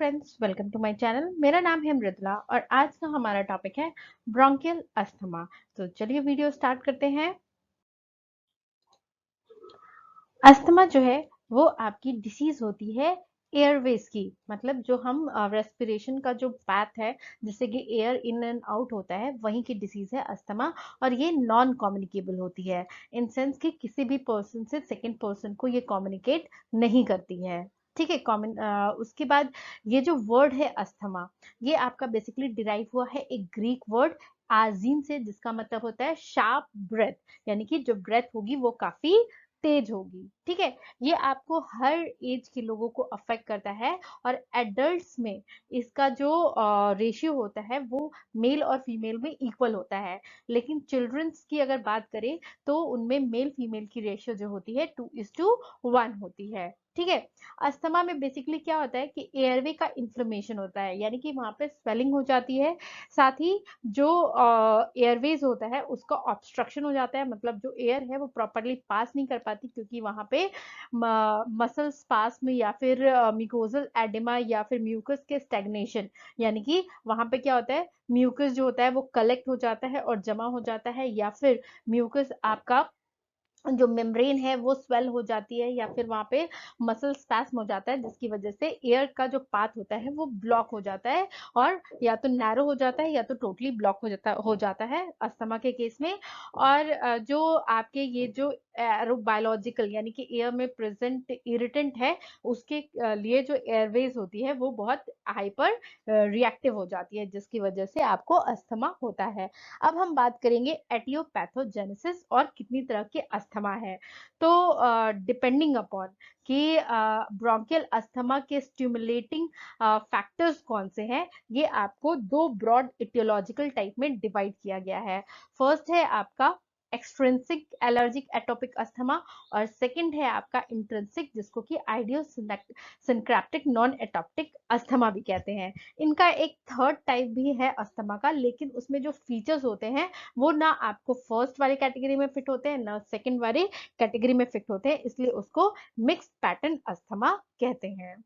Friends, welcome to my channel. मेरा नाम है मृदुला और आज का हमारा टॉपिक है ब्रोंकियल अस्थमा। तो चलिए वीडियो स्टार्ट करते हैं। अस्थमा जो है वो आपकी डिसीज होती है एयरवेज की, मतलब जो हम रेस्पिरेशन का जो पाथ है जिससे कि एयर इन एंड आउट होता है वहीं की डिसीज है अस्थमा। और ये नॉन कम्युनिकेबल होती है इन सेंस कि किसी भी पर्सन से सेकंड पर्सन को ये कम्युनिकेट नहीं करती है। ठीक है। कॉमन उसके बाद ये जो वर्ड है अस्थमा, ये आपका बेसिकली डिराइव हुआ है एक ग्रीक वर्ड आजीन से, जिसका मतलब होता है शार्प ब्रेथ, यानी कि जो ब्रेथ होगी वो काफी तेज होगी। ठीक है। ये आपको हर एज के लोगों को अफेक्ट करता है और एडल्ट्स में इसका जो रेशियो होता है वो मेल और फीमेल में इक्वल होता है। लेकिन चिल्ड्रंस की अगर बात करें तो उनमें मेल फीमेल की रेशियो जो होती है 2:1 होती है। ठीक है। अस्थमा में बेसिकली क्या होता है कि एयरवे का इन्फ्लेमेशन होता है, यानी कि वहां पे स्वेलिंग हो जाती है। साथ ही जो एयरवेज होता है उसका ऑब्स्ट्रक्शन हो जाता है, मतलब जो एयर है वो प्रॉपरली पास नहीं कर पाती, क्योंकि वहां पे मसल स्पास में या फिर म्यूकोजल एडिमा या फिर म्यूकस के स्टेग्नेशन, यानी कि वहां पे क्या होता है म्यूकस जो होता है वो कलेक्ट हो जाता है और जमा हो जाता है, या फिर म्यूकस आपका जो मेम्ब्रेन है वो स्वेल हो जाती है, या फिर वहां पे मसल स्पैस्म हो जाता है, जिसकी वजह से एयर का जो पाथ होता है वो ब्लॉक हो जाता है और या तो नैरो हो जाता है या तो टोटली ब्लॉक हो जाता है अस्थमा के केस में। और जो आपके ये जो एरोबायोलॉजिकल यानी कि एयर में प्रेजेंट इरिटेंट है उसके लिए जो एयरवेज होती है वो बहुत हाइपर रिएक्टिव हो जाती है, जिसकी वजह से आपको अस्थमा होता है। अब हम बात करेंगे एटियोपैथोजेनेसिस और कितनी तरह के अस्थमा है। तो डिपेंडिंग अपॉन कि ब्रोंकियल अस्थमा के स्टिमुलेटिंग फैक्टर्स कौन से हैं, ये आपको दो ब्रॉड इटियोलॉजिकल टाइप में डिवाइड किया गया है। फर्स्ट है आपका एक्सट्रिंसिक एलर्जिक एटोपिक अस्थमा और सेकंड है आपका इंट्रिंसिक, जिसको कि आइडियोसिंक्रेटिक नॉन एटोप्टिक अस्थमा भी कहते हैं। इनका एक थर्ड टाइप भी है अस्थमा का, लेकिन उसमें जो फीचर्स होते हैं वो ना आपको फर्स्ट वाली कैटेगरी में फिट होते हैं ना सेकंड वाली कैटेगरी में फिट होते हैं, इसलिए उसको मिक्स्ड पैटर्न अस्थमा कहते हैं।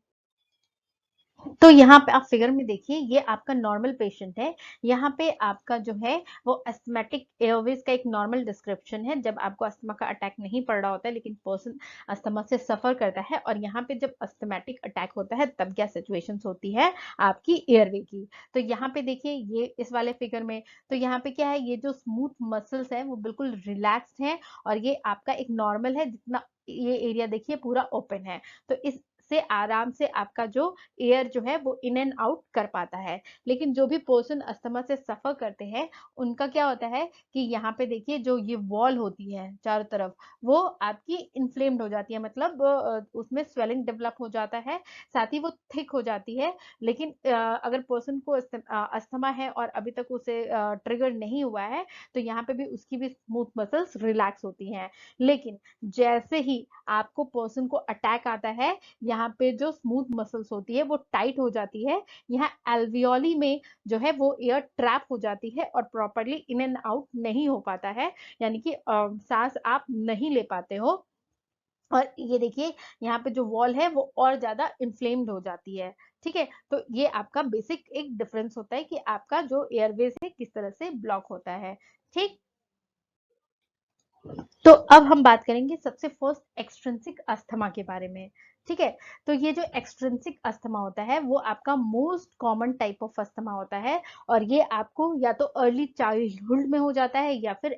तो यहाँ पे आप फिगर में देखिए, ये आपका नॉर्मल पेशेंट है। यहाँ पे आपका जो है वो अस्थमेटिक एयरवेज का एक नॉर्मल डिस्क्रिप्शन है, जब आपको अस्थमा का अटैक नहीं पड़ रहा होता है लेकिन पर्सन अस्थमा से सफर करता है। और यहाँ पे जब अस्थमेटिक अटैक होता है तब क्या सिचुएशंस होती है आपकी एयरवे की। तो यहाँ पे देखिए ये इस वाले फिगर में, तो यहाँ पे क्या है, ये जो स्मूथ मसल्स है वो बिल्कुल रिलैक्स्ड है और ये आपका एक नॉर्मल है, जितना ये एरिया देखिए पूरा ओपन है। तो इस से आराम से आपका जो एयर जो है वो इन एंड आउट कर पाता है। लेकिन जो भी पर्सन अस्थमा से सफर करते हैं उनका क्या होता है कि यहाँ पे देखिए जो ये वॉल होती है चारों तरफ वो आपकी इन्फ्लेम्ड हो जाती है, मतलब उसमें स्वेलिंग डेवलप हो जाता है, साथ ही वो थिक हो जाती है। लेकिन अगर पर्सन को अस्थमा है और अभी तक उसे ट्रिगर नहीं हुआ है तो यहाँ पे भी उसकी भी स्मूथ मसल्स रिलैक्स होती हैं। लेकिन जैसे ही आपको पर्सन को अटैक आता है, यहाँ पे जो स्मूथ मसल्स होती है वो टाइट हो जाती है। यहाँ एल्वियोली में जो है वो एयर ट्रैप हो जाती है और प्रॉपरली इन एंड आउट नहीं हो पाता है, यानी कि सांस आप नहीं ले पाते हो। और ये देखिए यहाँ पे जो वॉल है वो और ज्यादा इन्फ्लेम्ड हो जाती है। ठीक है। तो ये आपका बेसिक एक डिफरेंस होता है कि आपका जो एयरवेज है किस तरह से ब्लॉक होता है। ठीक। तो अब हम बात करेंगे सबसे फर्स्ट एक्सट्रिंसिक अस्थमा के बारे में। ठीक है। तो ये जो एक्सट्रिंसिक अस्थमा होता है वो आपका most common type of asthma होता है और ये आपको या तो अर्ली चाइल्डहुड में हो जाता है या फिर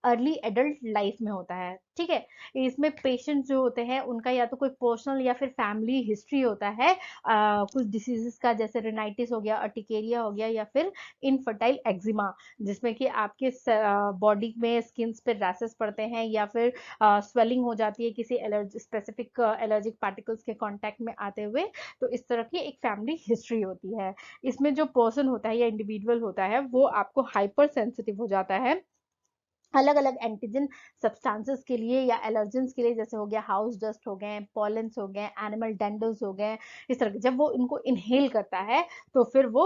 अर्ली एडल्ट लाइफ में होता है। ठीक है। इसमें पेशेंट जो होते हैं उनका या तो कोई पर्सनल या फिर फैमिली हिस्ट्री होता है कुछ डिसीजेस का, जैसे रेनाइटिस हो गया, अर्टिकेरिया हो गया, या फिर इनफर्टाइल एक्जिमा, जिसमें कि आपके बॉडी में स्किन्स पे रैसेस पड़ते हैं या फिर स्वेलिंग हो जाती है किसी एलर्जी स्पेसिफिक एलर्जिक पार्टिकल्स के कांटेक्ट में आते हुए। तो इस तरह की एक फैमिली हिस्ट्री होती है। इसमें जो पर्सन होता है या इंडिविजुअल होता है वो आपको हाइपर सेंसिटिव हो जाता है अलग अलग एंटीजन सब्सटेंसेस के लिए या एलर्जेंस के लिए, जैसे हो गया हाउस डस्ट हो गए, पॉलेंस हो गए, एनिमल डेंडल्स हो गए। इस तरह के जब वो इनको इनहेल करता है तो फिर वो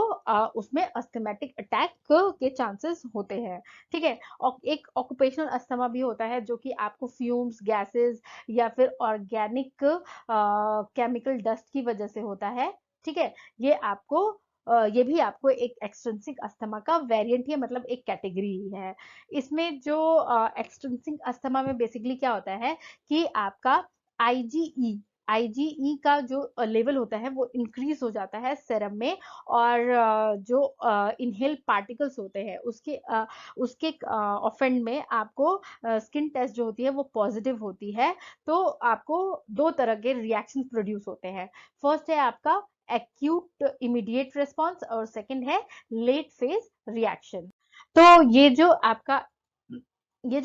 उसमें अस्थमेटिक अटैक के चांसेस होते हैं। ठीक है। और एक ऑक्यूपेशनल अस्थमा भी होता है जो कि आपको फ्यूम्स गैसेस या फिर ऑर्गेनिक केमिकल डस्ट की वजह से होता है। ठीक है। ये आपको ये भी आपको एक एक्सट्रिंसिक अस्थमा का वेरिएंट ही है, मतलब एक कैटेगरी ही है। इसमें जो एक्सट्रिंसिक अस्थमा में बेसिकली क्या होता है कि आपका आईजीई आईजीई का जो लेवल होता है वो इंक्रीज हो जाता है सेरम में, और जो इनहेल पार्टिकल्स होते हैं उसके ऑफेंड में आपको स्किन टेस्ट जो होती है वो पॉजिटिव होती है। तो आपको दो तरह के रिएक्शन प्रोड्यूस होते हैं। फर्स्ट है आपका एक्यूट इमीडिएट रिस्पॉन्स, और सेकंड है लेट फेज रिएक्शन। तो ये जो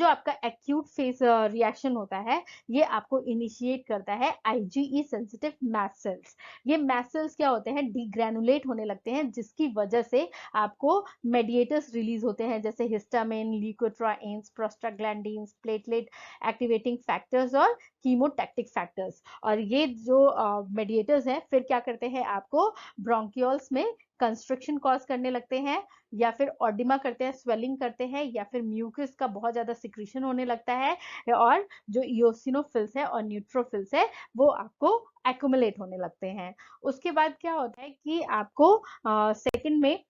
आपका एक्यूट फेज रिएक्शन होता है, ये आपको इनिशिएट करता है आईजीई सेंसिटिव मैस्ट सेल्स। ये मैस्ट सेल्स क्या होते हैं, डीग्रैनुलेट होने लगते हैं, जिसकी वजह से आपको मेडिएटर्स रिलीज होते हैं, जैसे histamine, leukotrienes, prostaglandins, platelet activating factors और कीमोटैक्टिक फैक्टर्स। और ये जो मेडिएटर्स हैं फिर क्या करते हैं, आपको ब्रोंकियोल्स में कंस्ट्रक्शन कॉज करने लगते हैं, या फिर ऑडिमा करते हैं, स्वेलिंग करते हैं, या फिर म्यूकस का बहुत ज्यादा सिक्रीशन होने लगता है, और जो इयोसिनोफिल्स है और न्यूट्रोफिल्स है वो आपको एक्युमुलेट होने लगते हैं। उसके बाद क्या होता है कि आपको सेकंड में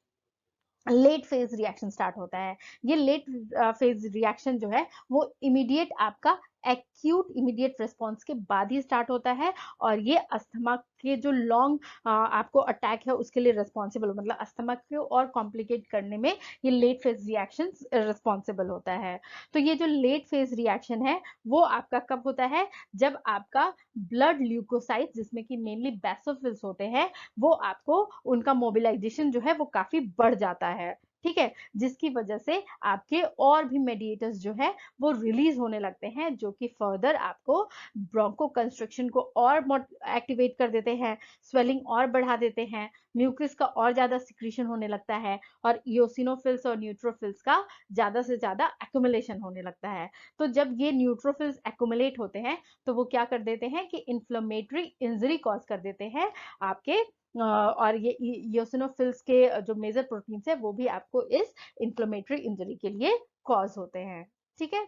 लेट फेज रिएक्शन स्टार्ट होता है। ये लेट फेज रिएक्शन जो है वो इमीडिएट आपका एक्यूट इमीडिएट रिस्पॉन्स के बाद ही स्टार्ट होता है, और ये अस्थमा के जो लॉन्ग आपको अटैक है उसके लिए रिस्पॉन्सिबल, मतलब अस्थमा को और कॉम्प्लिकेट करने में ये लेट फेज रिएक्शन रिस्पॉन्सिबल होता है। तो ये जो लेट फेज रिएक्शन है वो आपका कब होता है, जब आपका ब्लड ल्यूकोसाइट, जिसमें कि मेनली बेसोफिल्स होते हैं, वो आपको उनका मोबिलाइजेशन जो है वो काफी बढ़ जाता है। ठीक है, जिसकी वजह से आपके और भी मेडिएटर्स जो है वो रिलीज होने लगते हैं, जो कि फर्दर आपको ब्रोंको कंस्ट्रक्शन को और एक्टिवेट कर देते हैं, स्वेलिंग और बढ़ा देते हैं, म्यूकस का और ज्यादा सिक्रीशन होने लगता है, और इयोसिनोफिल्स और न्यूट्रोफिल्स का ज्यादा से ज्यादा एक्युमुलेशन होने लगता है। तो जब ये न्यूट्रोफिल्स एक्युमुलेट होते हैं तो वो क्या कर देते हैं कि इन्फ्लेमेटरी इंजरी कॉज कर देते हैं आपके, और ये इयोसिनोफिल्स के जो मेजर प्रोटीन्स है वो भी आपको इस इन्फ्लेमेटरी इंजरी के लिए कॉज होते हैं। ठीक है,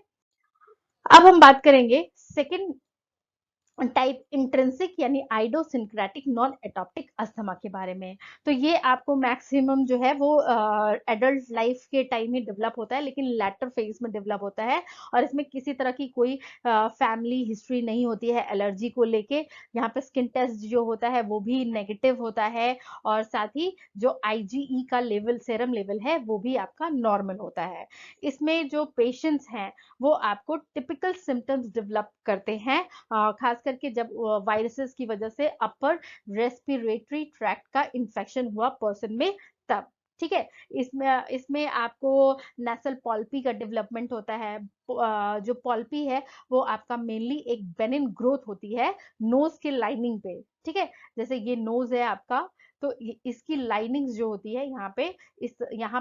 अब हम बात करेंगे सेकंड टाइप, इंट्रिंसिक यानी आइडोसिंक्रेटिक नॉन एटॉप्टिक अस्थमा के बारे में। तो ये आपको मैक्सिमम जो है वो एडल्ट लाइफ के टाइम ही डेवलप होता है, लेकिन लेटर फेज में डेवलप होता है, और इसमें किसी तरह की कोई फैमिली हिस्ट्री नहीं होती है एलर्जी को लेके। यहाँ पे स्किन टेस्ट जो होता है वो भी नेगेटिव होता है, और साथ ही जो आईजीई का लेवल, सेरम लेवल है वो भी आपका नॉर्मल होता है। इसमें जो पेशेंट्स हैं वो आपको टिपिकल सिम्टम्स डेवलप करते हैं, खास करके जब वायरसेस की वजह से अपर रेस्पिरेटरी ट्रैक्ट का इंफेक्शन हुआ पर्सन में, तब। ठीक है, इसमें इसमें आपको नेसल पॉल्पी का डेवलपमेंट होता है। जो पॉल्पी है वो आपका मेनली एक बेनिन ग्रोथ होती है नोज के लाइनिंग पे। ठीक है, जैसे ये नोज है आपका, तो इसकी लाइनिंग्स जो होती है यहाँ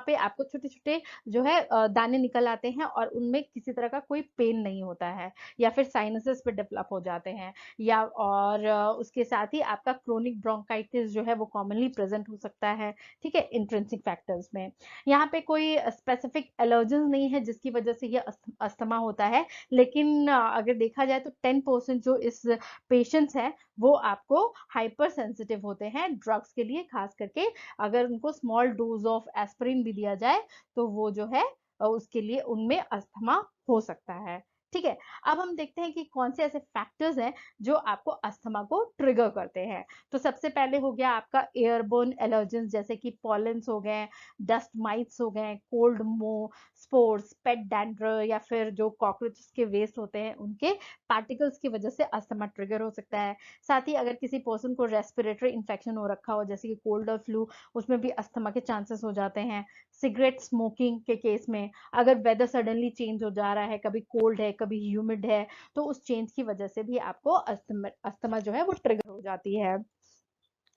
पे आपको छोटे छोटे जो है दाने निकल आते हैं, और उनमें किसी तरह का कोई पेन नहीं होता है, या फिर साइनसेस पे डेवलप हो जाते हैं, या और उसके साथ ही आपका क्रोनिक ब्रोंकाइटिस जो है वो कॉमनली प्रेजेंट हो सकता है। ठीक है, इंट्रिंसिक फैक्टर्स में यहाँ पे कोई स्पेसिफिक एलर्जन नहीं है जिसकी वजह से ये अस्थमा होता है, लेकिन अगर देखा जाए तो 10% जो इस पेशेंट्स हैं वो आपको हाइपर सेंसिटिव होते हैं ड्रग्स के लिए, खास करके अगर उनको स्मॉल डोज ऑफ एस्पिरिन भी दिया जाए तो वो जो है उसके लिए उनमें अस्थमा हो सकता है। ठीक है, अब हम देखते हैं कि कौन से ऐसे फैक्टर्स हैं जो आपको अस्थमा को ट्रिगर करते हैं। तो सबसे पहले हो गया आपका एयरबोर्न एलर्जेंस, जैसे कि पॉलेंस हो गए, डस्ट माइट्स हो गए, कोल्ड मो स्पोर्स, पेट डैंड्रर, या फिर जो कॉकरोचेस के वेस्ट होते हैं उनके पार्टिकल्स की वजह से अस्थमा ट्रिगर हो सकता है। साथ ही अगर किसी पर्सन को रेस्पिरेटरी इंफेक्शन हो रखा हो, जैसे कि कोल्ड और फ्लू, उसमें भी अस्थमा के चांसेस हो जाते हैं। सिगरेट स्मोकिंग के केस में, अगर वेदर सडनली चेंज हो जा रहा है, कभी कोल्ड है कभी ह्यूमिड है, तो उस चेंज की वजह से भी आपको अस्थमा जो है वो ट्रिगर हो जाती है।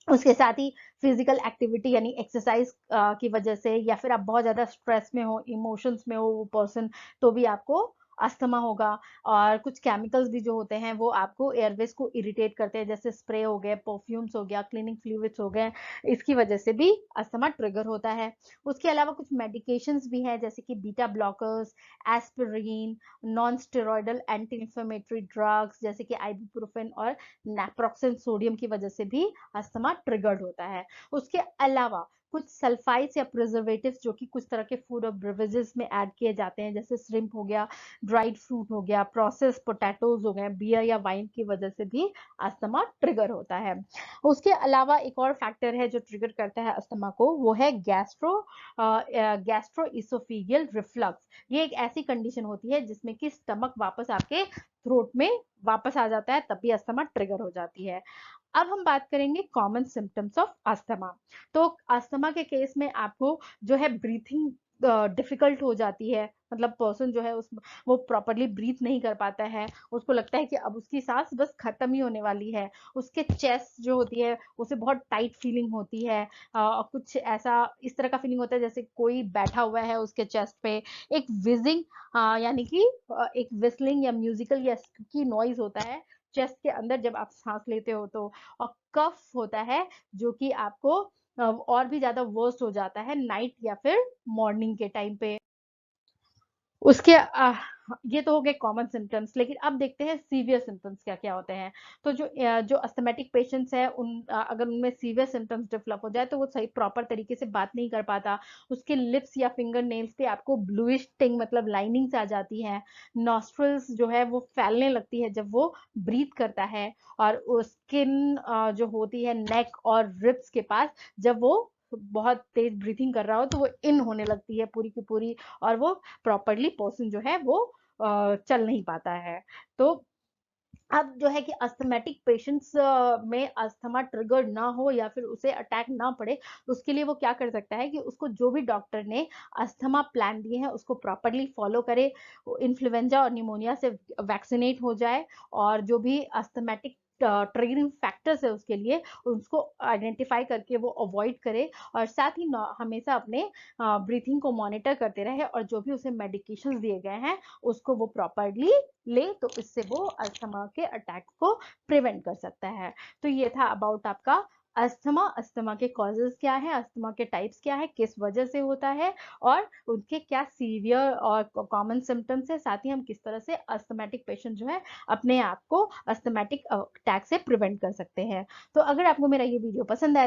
उसके साथ ही फिजिकल एक्टिविटी यानी एक्सरसाइज की वजह से, या फिर आप बहुत ज्यादा स्ट्रेस में हो, इमोशंस में हो वो पर्सन, तो भी आपको अस्थमा होगा। और कुछ केमिकल्स भी जो होते हैं वो आपको एयरवेज को इरिटेट करते हैं, जैसे स्प्रे हो गए, परफ्यूम्स हो गया, क्लीनिंग फ्लूइड्स हो गए, इसकी वजह से भी अस्थमा ट्रिगर होता है। उसके अलावा कुछ मेडिकेशंस भी हैं, जैसे कि beta blockers, aspirin, non steroidal anti inflammatory drugs जैसे कि आइबुप्रोफेन और नेप्रोक्सेन सोडियम की वजह से भी अस्थमा ट्रिगर्ड होता है। उसके अलावा कुछ सल्फाइड्स या प्रिजर्वेटिव्स जो कि कुछ तरह के फूड और बेवरेजेस में ऐड किए जाते हैं, जैसे श्रिम्प हो गया, ड्राइड फ्रूट हो गया, प्रोसेस पोटैटोज हो गए, बियर या वाइन की वजह से भी अस्थमा ट्रिगर होता है। उसके अलावा एक और फैक्टर है जो ट्रिगर करता है अस्थमा को, वो है गैस्ट्रो इसोफेगियल रिफ्लक्स। ये एक ऐसी कंडीशन होती है जिसमें कि स्टमक वापस आपके थ्रोट में वापस आ जाता है, तब भी अस्थमा ट्रिगर हो जाती है। अब हम बात करेंगे कॉमन सिम्टम्स ऑफ अस्थमा। तो अस्थमा के केस में आपको जो है ब्रीथिंग डिफिकल्ट हो जाती है, मतलब पर्सन जो है उस वो प्रॉपरली ब्रीथ नहीं कर पाता है, उसको लगता है कि अब उसकी सांस बस खत्म ही होने वाली है। उसके चेस्ट जो होती है उसे बहुत टाइट फीलिंग होती है, कुछ ऐसा इस तरह का फीलिंग होता है जैसे कोई बैठा हुआ है उसके चेस्ट पे। एक विजिंग यानी कि एक विस्लिंग या म्यूजिकल या की नॉइज होता है चेस्ट के अंदर जब आप सांस लेते हो तो। और कफ होता है जो कि आपको और भी ज्यादा वर्स्ट हो जाता है नाइट या फिर मॉर्निंग के टाइम पे। उसके ये तो हो गए कॉमन सिम्टम्स, लेकिन अब देखते हैं सीवियर सिम्टम्स क्या क्या होते हैं। तो जो अस्थमेटिक पेशेंट्स है अगर उनमें सीवियर सिम्टम्स डेवलप हो जाए तो वो सही प्रॉपर तरीके से बात नहीं कर पाता। उसके लिप्स या फिंगर नेल्स पे आपको ब्लूइश टिंग मतलब लाइनिंग्स आ जाती है। नॉस्ट्रल्स जो है वो फैलने लगती है जब वो ब्रीथ करता है। और स्किन जो होती है नेक और रिब्स के पास, जब वो बहुत तेज ब्रीथिंग कर रहा हो तो वो इन होने लगती है पूरी की पूरी, और वो प्रॉपरली पर्सन जो है वो चल नहीं पाता है। तो अब जो है कि अस्थमेटिक पेशेंट्स में अस्थमा ट्रिगर ना हो या फिर उसे अटैक ना पड़े, उसके लिए वो क्या कर सकता है कि उसको जो भी डॉक्टर ने अस्थमा प्लान दिए हैं उसको प्रॉपरली फॉलो करे, इन्फ्लुएंजा और निमोनिया से वैक्सीनेट हो जाए, और जो भी अस्थमेटिक ट्रिगरिंग फैक्टर्स है उसके लिए उसको आइडेंटिफाई करके वो अवॉइड करे। और साथ ही हमेशा अपने ब्रीथिंग को मॉनिटर करते रहे, और जो भी उसे मेडिकेशंस दिए गए हैं उसको वो प्रॉपरली ले, तो इससे वो अस्थमा के अटैक को प्रिवेंट कर सकता है। तो ये था अबाउट आपका अस्थमा। अस्थमा के कॉजेज क्या है, अस्थमा के टाइप्स क्या है, किस वजह से होता है, और उनके क्या सीवियर और कॉमन सिम्टम्स है, साथ ही हम किस तरह से अस्थमेटिक पेशेंट जो है अपने आप को अस्थमेटिक अटैक से प्रिवेंट कर सकते हैं। तो अगर आपको मेरा ये वीडियो पसंद आया